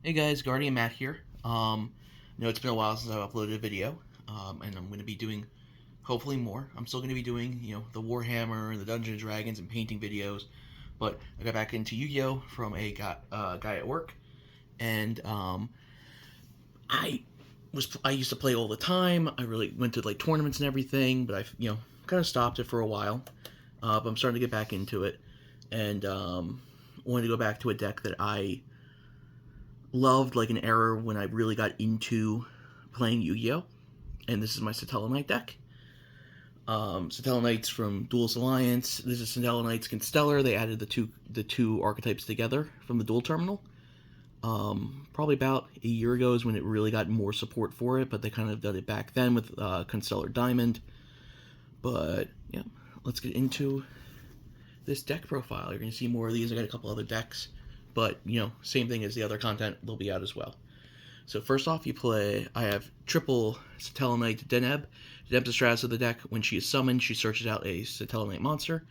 Hey guys, Guardian Matt here. It's been a while since I've uploaded a video, and I'm going to be doing hopefully more. I'm still going to be doing, the Warhammer and the Dungeons and Dragons and painting videos, but I got back into Yu-Gi-Oh from a guy at work, and I used to play all the time. I really went to like tournaments and everything, but I've kind of stopped it for a while. But I'm starting to get back into it, and wanted to go back to a deck that I loved, like an era when I really got into playing Yu-Gi-Oh, and this is my Tellarknight deck. Tellarknight's from Duelist Alliance. This is Tellarknight's Constellar. They added the two archetypes together from the dual terminal. Probably about a year ago is when it really got more support for it, but they kind of did it back then with Constellar Diamond. But yeah, let's get into this deck profile. You're going to see more of these. I got a couple other decks, but same thing as the other content, they'll be out as well. So first off, I have triple Tellarknight Deneb. Deneb's the stratus of the deck. When she is summoned, she searches out a Tellarknight monster.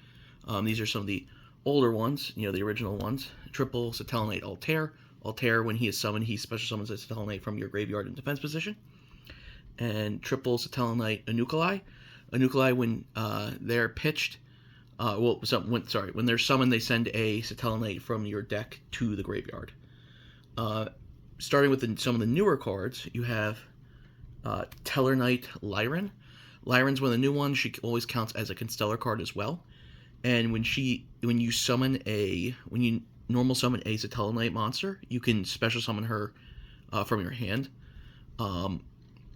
These are some of the older ones, the original ones. Triple Tellarknight Altair. Altair, when he is summoned, he special summons a Tellarknight from your graveyard in defense position. And triple Tellarknight Anukalai. Anukalai, when they're pitched, when they're summoned, they send a Tellarknight from your deck to the graveyard. Starting with some of the newer cards, you have Tellarknight Lyran. Lyran's one of the new ones. She always counts as a Constellar card as well. And when you normal summon a Tellarknight monster, you can special summon her from your hand. And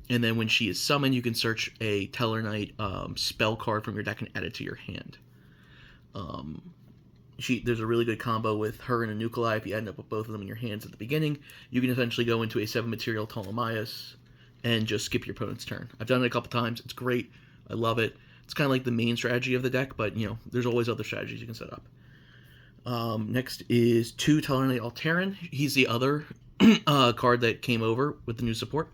then when she is summoned, you can search a Tellarknight spell card from your deck and add it to your hand. There's a really good combo with her and Anukalai. If you end up with both of them in your hands at the beginning, you can essentially go into a 7-material Ptolemaeus and just skip your opponent's turn. I've done it a couple times. It's great. I love it. It's kind of like the main strategy of the deck, but there's always other strategies you can set up. Next is 2 Tellarknight Alteran. He's the other card that came over with the new support.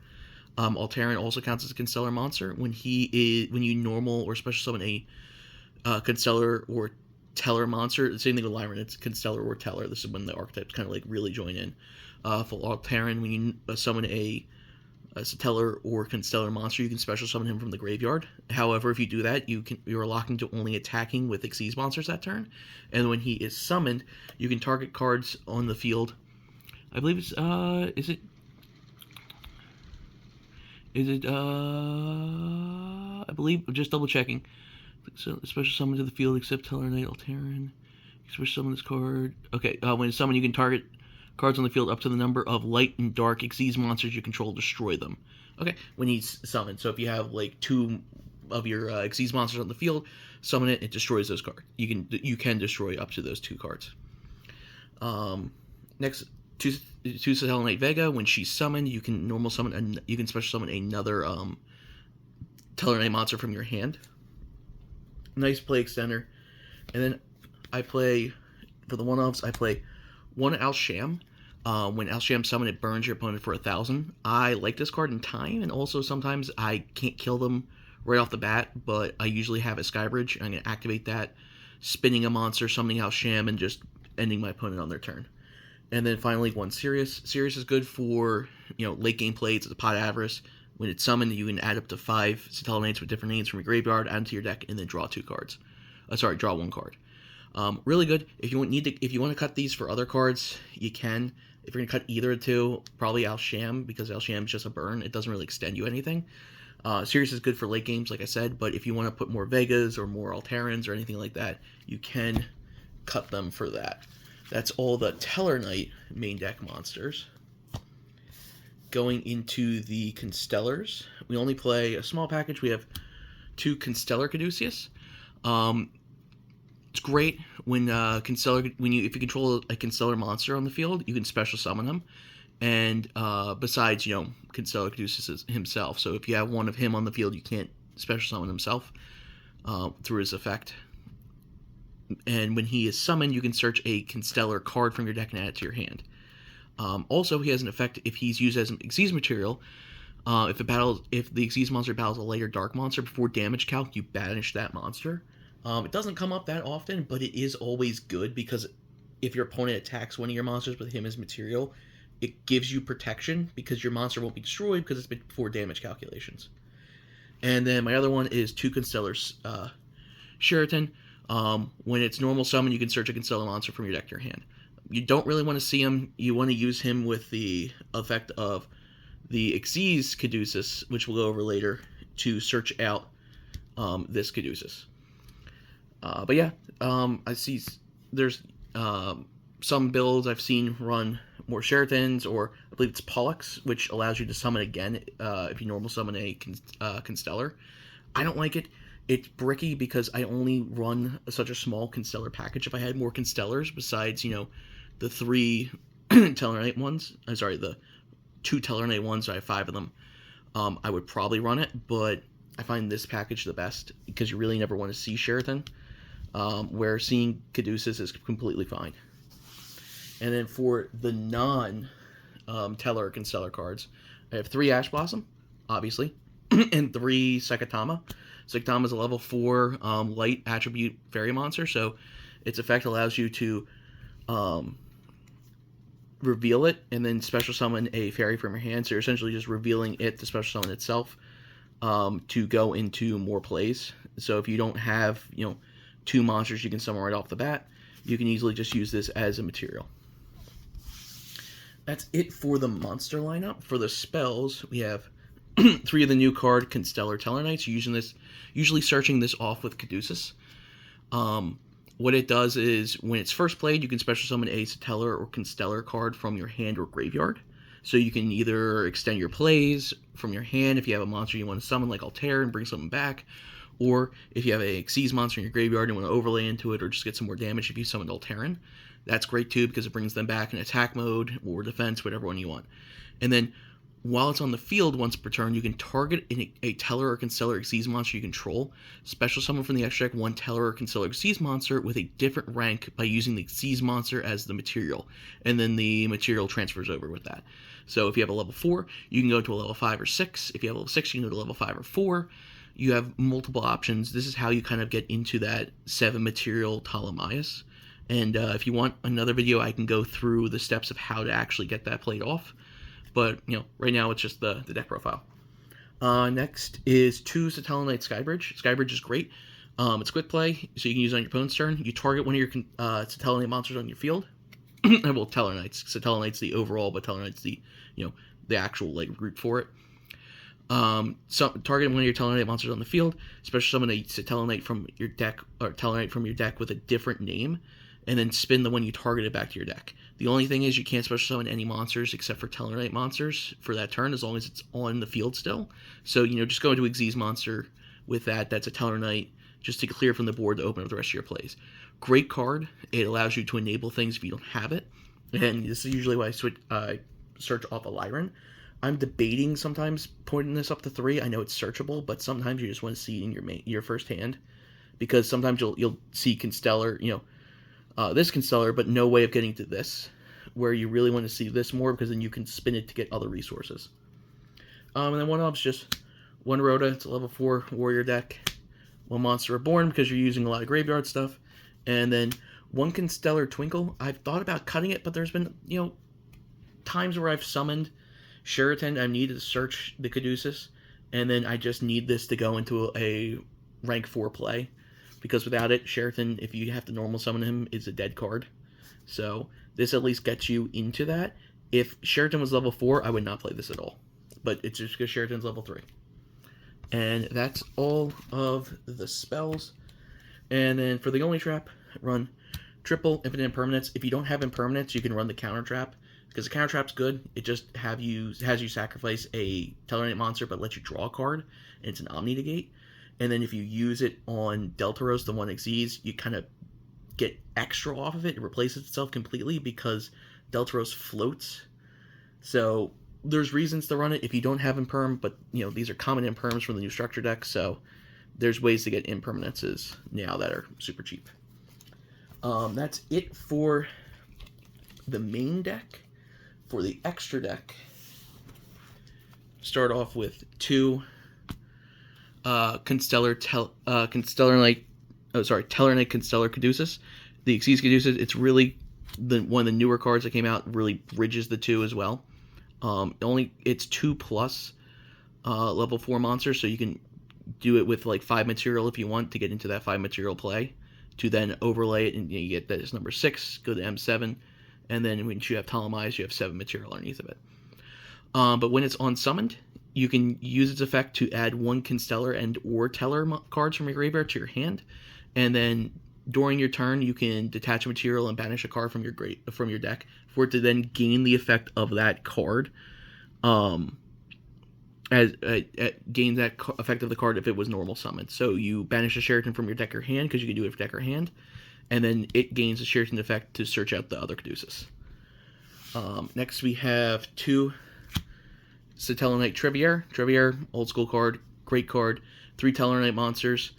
Alteran also counts as a Constellar monster. When you normal or special summon a Constellar or Teller monster, the same thing with Lyran, it's Constellar or Teller. This is when the archetypes kind of like really join in. For Alteran, when you summon a Teller or Constellar monster, you can special summon him from the graveyard. However, if you do that, you're locked into only attacking with Xyz monsters that turn. And when he is summoned, you can target cards on the field. I believe it's I believe, I'm just double checking. So special summon to the field except Tellarknight Alteran. Special summon this card. Okay, when it's summoned, you can target cards on the field up to the number of light and dark Xyz monsters you control, destroy them. Okay, when he's summoned. So if you have like 2 of your Xyz monsters on the field, summon it, it destroys those cards. You can destroy up to those 2 cards. Next, 2 Tellarknight Vega. When she's summoned, you can special summon another Tellarknight monster from your hand. Nice play extender. And then for the one-offs, I play 1 Al-Sham. When Al-Sham summoned, it burns your opponent for 1,000. I like this card in time, and also sometimes I can't kill them right off the bat, but I usually have a Skybridge. I'm going to activate that, spinning a monster, summoning Al-Sham, and just ending my opponent on their turn. And then finally, 1 Sirius. Sirius is good for late game plays. It's a Pot Avarice. When it's summoned, you can add up to 5 Tellarknights with different names from your graveyard, add them to your deck, and then draw 2 cards. Draw 1 card. Really good. If you want to cut these for other cards, you can. If you're gonna cut either of 2, probably Al-Sham, because Al-Sham is just a burn. It doesn't really extend you anything. Sirius is good for late games, like I said, but if you want to put more Vegas or more Alterans or anything like that, you can cut them for that. That's all the Tellarknight main deck monsters. Going into the Constellars, we only play a small package. We have 2 Constellar Caduceus. It's great when if you control a Constellar monster on the field, you can special summon him. And besides, Constellar Caduceus himself. So if you have one of him on the field, you can't special summon himself through his effect. And when he is summoned, you can search a Constellar card from your deck and add it to your hand. Also, he has an effect if he's used as an Xyz material. If the Xyz monster battles a light or dark monster before damage calc, you banish that monster. It doesn't come up that often, but it is always good because if your opponent attacks one of your monsters with him as material, it gives you protection because your monster won't be destroyed because it's been 4 damage calculations. And then my other one is 2 Constellar Sheraton. When it's normal summon, you can search a Constellar monster from your deck to your hand. You don't really want to see him. You want to use him with the effect of the Xyz Caduceus, which we'll go over later, to search out this Caduceus. But yeah, I see there's some builds I've seen run more Sheratons, or I believe it's Pollux, which allows you to summon again if you normal summon a Constellar. I don't like it. It's bricky because I only run such a small Constellar package. If I had more Constellars besides, the 3 Tellarknight ones, the 2 Tellarknight ones, so I have 5 of them, I would probably run it, but I find this package the best because you really never want to see Sheraton, where seeing Caduceus is completely fine. And then for the non-Tellar Constellar cards, I have 3 Ash Blossom, obviously, and 3 Sekatama. Sekatama is a level 4 light attribute fairy monster, so its effect allows you to reveal it and then special summon a fairy from your hand. So you're essentially just revealing it to special summon itself to go into more plays. So if you don't have 2 monsters you can summon right off the bat, you can easily just use this as a material. That's it for the monster lineup. For the spells, we have 3 of the new card Constellar Tellarknights. You're using this, usually searching this off with Caduceus. What it does is, when it's first played, you can special summon a Tellar or Constellar card from your hand or graveyard. So you can either extend your plays from your hand if you have a monster you want to summon, like Altair, and bring something back, or if you have a Xyz monster in your graveyard and want to overlay into it, or just get some more damage if you summoned Altairan. That's great too, because it brings them back in attack mode or defense, whatever one you want. And then, while it's on the field once per turn, you can target a Tellar or Constellar Xyz monster you control, special summon from the extra deck 1 Tellar or Constellar Xyz monster with a different rank by using the Xyz monster as the material, and then the material transfers over with that. So if you have a level 4, you can go to a level 5 or 6. If you have a level 6, you can go to level 5 or 4. You have multiple options. This is how you kind of get into that 7 material Ptolemaeus. And if you want another video, I can go through the steps of how to actually get that played off. But, right now it's just the deck profile. Next is 2 Tellarknight Skybridge. Skybridge is great. It's quick play, so you can use it on your opponent's turn. You target one of your Tellarknight monsters on your field. Well, Tellarknights. So Tellarknight's the overall, but Tellarknight's the, the actual, root for it. So target one of your Tellarknight monsters on the field. Special summon a Tellarknight from your deck, or Tellarknight from your deck with a different name, and then spin the one you targeted back to your deck. The only thing is you can't special summon any monsters except for Tellarknight monsters for that turn, as long as it's on the field still. So, just go into a Xyz monster with that. That's a Tellarknight, just to clear from the board to open up the rest of your plays. Great card. It allows you to enable things if you don't have it. And this is usually why I search off a Lyran. I'm debating sometimes pointing this up to 3. I know it's searchable, but sometimes you just want to see it in your first hand, because sometimes you'll see Constellar, this Constellar, but no way of getting to this, where you really want to see this more, because then you can spin it to get other resources. And then 1 up's just 1 Rhoda. It's a level 4 warrior deck. 1 Monster Reborn, because you're using a lot of graveyard stuff. And then 1 Constellar Twinkle. I've thought about cutting it, but there's been, times where I've summoned Sheraton, I needed to search the Caduceus, and then I just need this to go into a rank 4 play, because without it, Sheraton, if you have to normal summon him, is a dead card. So this at least gets you into that. If Sheraton was level 4, I would not play this at all, but it's just because Sheraton's level 3. And that's all of the spells. And then for the only trap, run triple infinite impermanence. If you don't have impermanence, you can run the counter trap, because the counter trap's good. It just has you sacrifice a Tellarknight monster, but lets you draw a card, and it's an Omni Negate. And then if you use it on Deltaros, the 1 Xyz, you kind of get extra off of it. It replaces itself completely because Deltaros floats. So there's reasons to run it if you don't have imperm, but these are common imperms from the new structure deck, so there's ways to get impermanences now that are super cheap. That's it for the main deck. For the extra deck, start off with 2 Tellarknight Constellar Caduceus. The Xyz Caduceus, it's really one of the newer cards that came out really bridges the two as well. It's 2+ level 4 monsters, so you can do it with like 5 material if you want to get into that 5 material play, to then overlay it, and you get that as number 6, go to M7, and then when you have Tellarknight, you have 7 material underneath of it. But when it's unsummoned, you can use its effect to add 1 Constellar and or Teller cards from your graveyard to your hand, and then during your turn you can detach a material and banish a card from your deck for it to then gain the effect of that card. As gains that effect of the card if it was normal summoned. So you banish a Sheraton from your deck or hand, because you can do it for deck or hand, and then it gains a Sheraton effect to search out the other Caduceus. Next we have 2 Tellarknight Trevier. Trevier, old school card, great card. 3 Tellarknight monsters.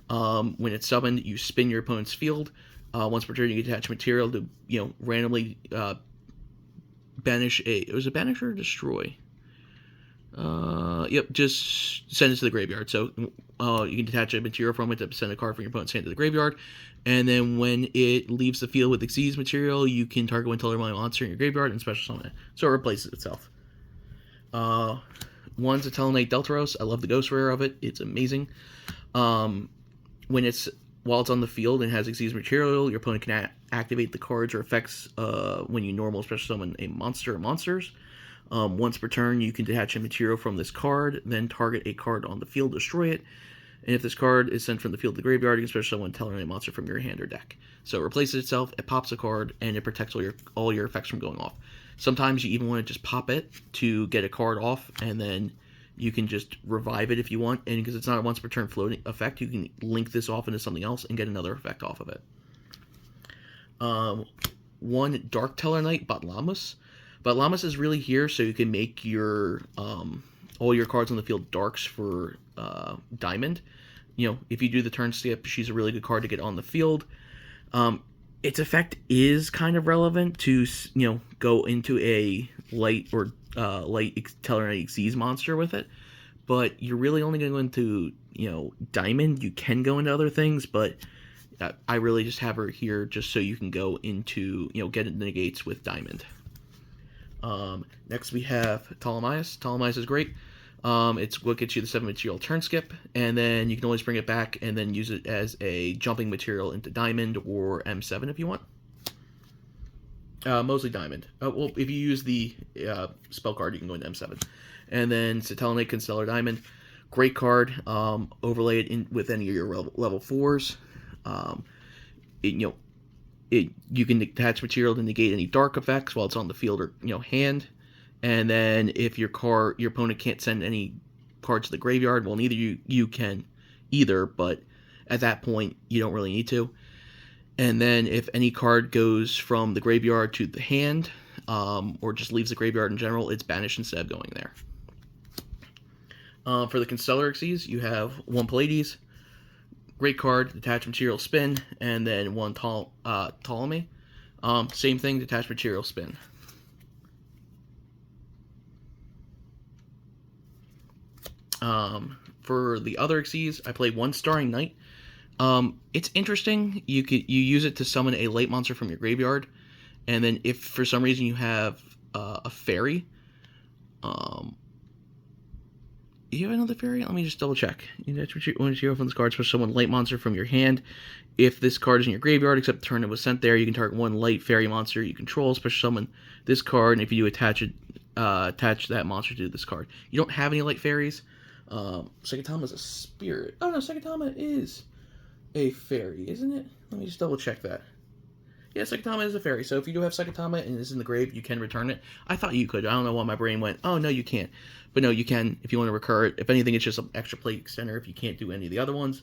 When it's summoned, you spin your opponent's field. Once per turn, you attach material to randomly banish it was a banish or destroy? Yep, just send it to the graveyard. So you can detach a material from it to send a card from your opponent's hand to the graveyard. And then when it leaves the field with Xyz material, you can target one Tellarknight monster in your graveyard and special summon it. So it replaces itself. One's a Tellarknight Deltaros. I love the ghost rare of it. It's amazing. While it's on the field and has Xyz material, your opponent can activate the cards or effects when you normal special summon a monster or monsters. Once per turn, you can detach a material from this card, then target a card on the field, destroy it. And if this card is sent from the field to the graveyard, you can special summon Tellarknight monster from your hand or deck. So it replaces itself, it pops a card, and it protects all your effects from going off. Sometimes you even want to just pop it to get a card off, and then you can just revive it if you want. And because it's not a once per turn floating effect, you can link this off into something else and get another effect off of it. 1 Dark Tellarknight Batlamus. Batlamus is really here so you can make your all your cards on the field darks for Diamond. If you do the turn skip, she's a really good card to get on the field. Its effect is kind of relevant to go into a light Tellarknight Xyz monster with it, but you're really only going to go into Diamond. You can go into other things, but I really just have her here just so you can go into get it negates with Diamond. Next we have Tellarknight. Tellarknight is great. It's what gets you the 7 material turn skip, and then you can always bring it back and then use it as a jumping material into Diamond or M7 if you want. Mostly Diamond. Well, if you use the spell card, you can go into M7. And then Tellarknight Constellar Diamond. Great card. Overlay it in with any of your level 4s. You can attach material to negate any dark effects while it's on the field or hand. And then if your opponent can't send any cards to the graveyard, well, neither you can either, but at that point you don't really need to. And then if any card goes from the graveyard to the hand, or just leaves the graveyard in general, it's banished instead of going there. For the Constellar Xyz, you have 1 Pallades. Great card, detach material, spin, and then 1 Ptolemy. Same thing, detach material, spin. For the other Xyz, I play 1 Starring Knight. It's interesting. You use it to summon a light monster from your graveyard, and then if for some reason you have a fairy, you have another fairy? Let me just double check. You want to from this card for someone light monster from your hand. If this card is in your graveyard, except the turn it was sent there, you can target 1 light fairy monster you control, special summon this card, and if you do attach that monster to this card. You don't have any light fairies. Sekitama is a spirit. Oh no, Sekitama is a fairy, isn't it? Let me just double check that. Yeah, Sekitama is a fairy, so if you do have Sekitama and it's in the grave, you can return it. I thought you could. I don't know why my brain went, oh no, you can't. But no, you can if you want to recur it. If anything, it's just an extra play extender if you can't do any of the other ones.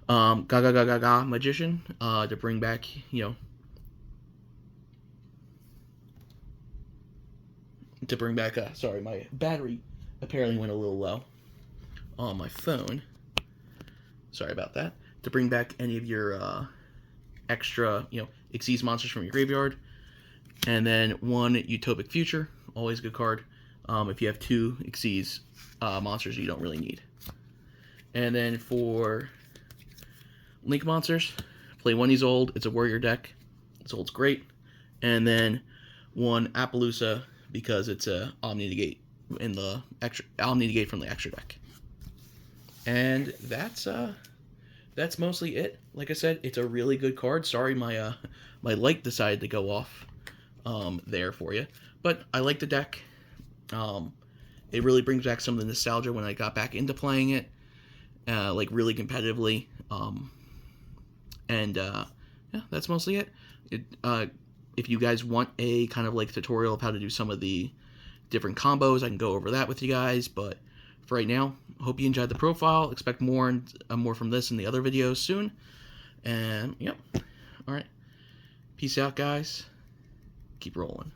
Gaga Magician, to bring back, sorry, my battery apparently went a little low on my phone. Sorry about that. To bring back any of your extra, Xyz monsters from your graveyard. And then 1 Utopic Future, always a good card. If you have 2 Xyz monsters you don't really need. And then for Link monsters, play 1 Isolde. It's a warrior deck. Isolde's great. and then one Appaloosa because it's a Omni Negate from the extra deck. And that's mostly it. Like I said, it's a really good card. Sorry, my light decided to go off there for you, but I like the deck. It really brings back some of the nostalgia when I got back into playing it, like really competitively. Yeah, that's mostly it. If you guys want a kind of like tutorial of how to do some of the different combos, I can go over that with you guys. But for right now, hope you enjoyed the profile. Expect more from this in the other videos soon. And yep. All right. Peace out, guys. Keep rolling.